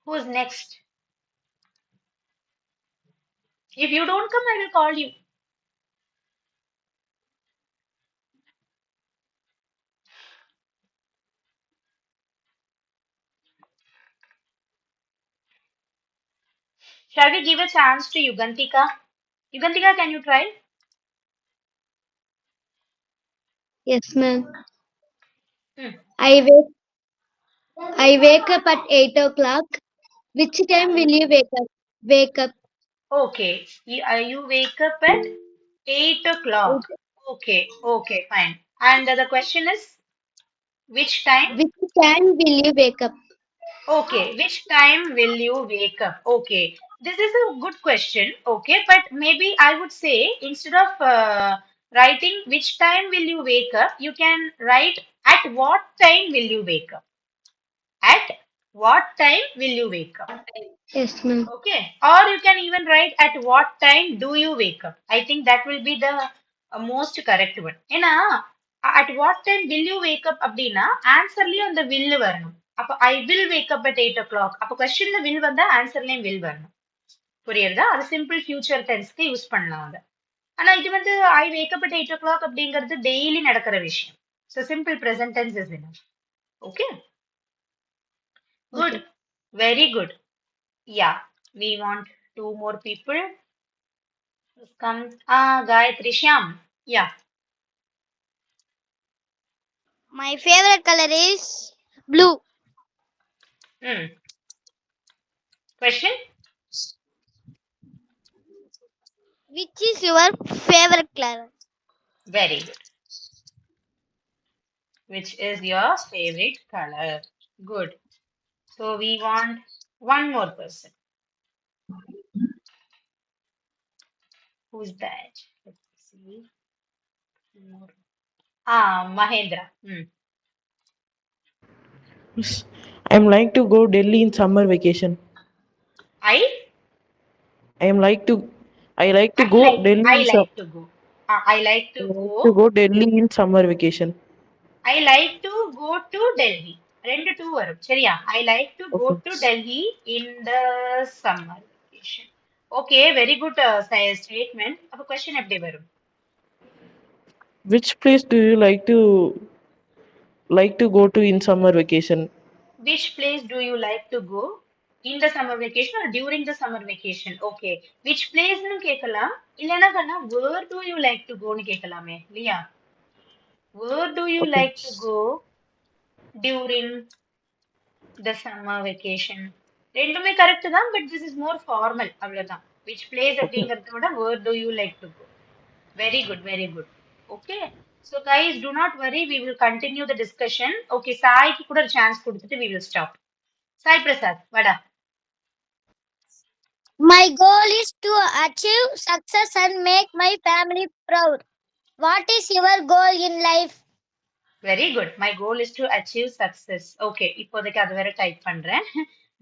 who is next? If you don't come, I will call you. Shall we give a chance to Yugantika? Yugantika, can you try? Yes, ma'am. Hmm. I wake I wake up at 8 o'clock. Which Yeah. time will you wake up? Wake up. Okay. You wake up at 8 o'clock. Okay. Okay. Fine. And the question is, which time? Which time will you wake up? Okay. Which time will you wake up? Okay. This is a good question. Okay. But maybe I would say instead of writing which time will you wake up, you can write at what time will you wake up? At what time will you wake up? Yes, ma'am. Okay. Or you can even write at what time do you wake up? I think that will be the most correct one. ஏன்னா at what time will you wake up அப்படின்னா ஆன்சர்லயும் அந்த will வரணும். அப்ப I will wake up at 8 o'clock. அப்ப கொஸ்டின்ல will வந்தா ஆன்சர்லயும் will வரணும். புரியுறதா? அது சிம்பிள் ஃபியூச்சர் டென்ஸ்க்கு யூஸ் பண்ணலாம் அதை. ஆனா இது வந்து I wake up at 8 o'clock அப்படிங்கிறது டெய்லி நடக்கிற விஷயம். So simple present tense is enough. Okay. Good. Okay. Very good. Yeah. We want two more people. Come, Gayatri Shyam. Yeah. My favorite color is blue. Hmm. Question? Which is your favorite color? Very good. Which is your favorite color? Good. So we want one more person. Who's that? Let's see. More. Mahendra. Hmm. Miss, I'm like to go Delhi in summer vacation. I I am like to I like to I go like Delhi I in like to go. I like I to like to go. go Delhi in summer vacation. I like to go to Delhi. ரெண்டு two வரும் சரியா? I like to go Okay. to Delhi in the summer vacation. Okay, very good statement. அப்ப question எப்படி வரும்? Which place do you like to go to in summer vacation? Which place do you like to go in the summer vacation or during the summer vacation? Okay. Which place னு கேட்கலாம். இல்லைன்னா கண்ணா where do you like to go னு கேட்கலாமே இல்லையா? Where do you Okay. like to go during the summer vacation? ரெண்டுமே correct தான் but this is more formal அவ்வளவுதான். Which place Okay. அப்படிங்கறத விட where do you like to go? Very good, very good. Okay. So guys, do not worry. We will continue the discussion. Okay, சாய்க்கு கூட ஒரு chance கொடுத்துட்டு we will stop. Sai Prasad, vada. My goal is to achieve success and make my family proud. What is your goal in life? Very good. My goal is to achieve success. Okay, இப்போதைக்கு அது வேற type பண்றேன்.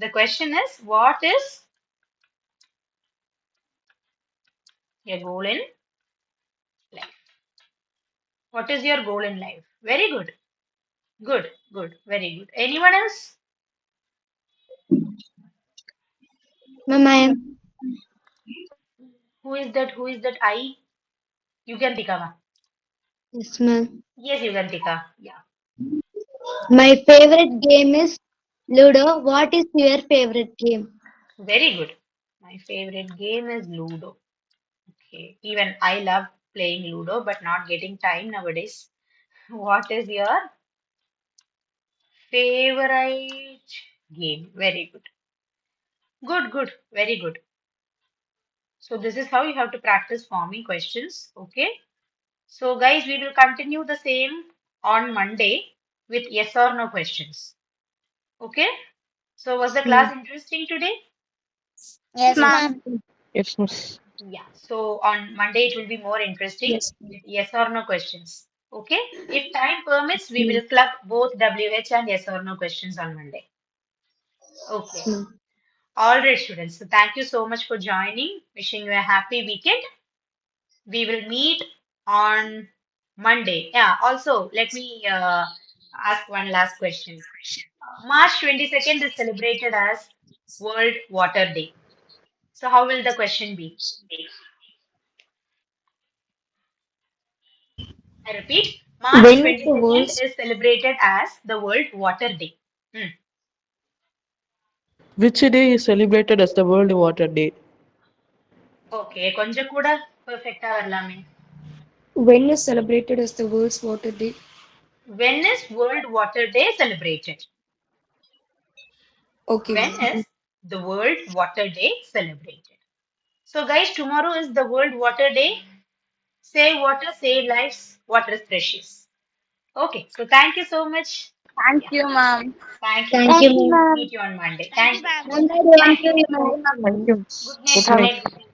The question is, what is your goal in life? What is your goal in life? Very good. Good, good, very good. Anyone else? Ma'am, I am. Who is that? Who is that? I? Yugantika. Ma. Yes, ma'am. Yes, Yugantika. Yeah. My favorite game is Ludo. What is your favorite game? Very good. My favorite game is Ludo. Okay. Even I love playing Ludo, but not getting time nowadays. What is your favorite game? Very good. Good, good. Very good. So this is how you have to practice forming questions. Okay. So guys, we will continue the same on Monday with yes or no questions. Okay. So was the Ma'am. class interesting today? Yes, Ma'am. ma'am. Yes, miss. Yeah. So on Monday it will be more interesting Yes. with yes or no questions. Okay. If time permits, we Ma'am. will club both WH and yes or no questions on Monday. Okay. Ma'am. All right, students. So thank you so much for joining. Wishing you a happy weekend. We will meet on Monday. Yeah, also, let me ask one last question. March 22nd is celebrated as World Water Day. So, how will the question be? I repeat, March When is the 22nd world's is celebrated as the World Water Day. Hmm. Which day is celebrated as the World Water Day? Okay, கொஞ்சம் கூட perfect-ஆ வரலாமே. when is celebrated as the world's water day? When is World Water Day celebrated? Okay, When ma'am. is the World Water Day celebrated? So, guys, tomorrow is the World Water Day. Save water, save lives. Water is precious. Okay, so thank you so much. Thank Yeah, you, ma'am. thank you. Thank Thank you, you, Meet ma'am. ma'am. meet you on Monday. Thank you, Thank you. ma'am. Bye Thank you. everyone. See you, ma'am. Thank you. Good Good night. Good night. night. Good night.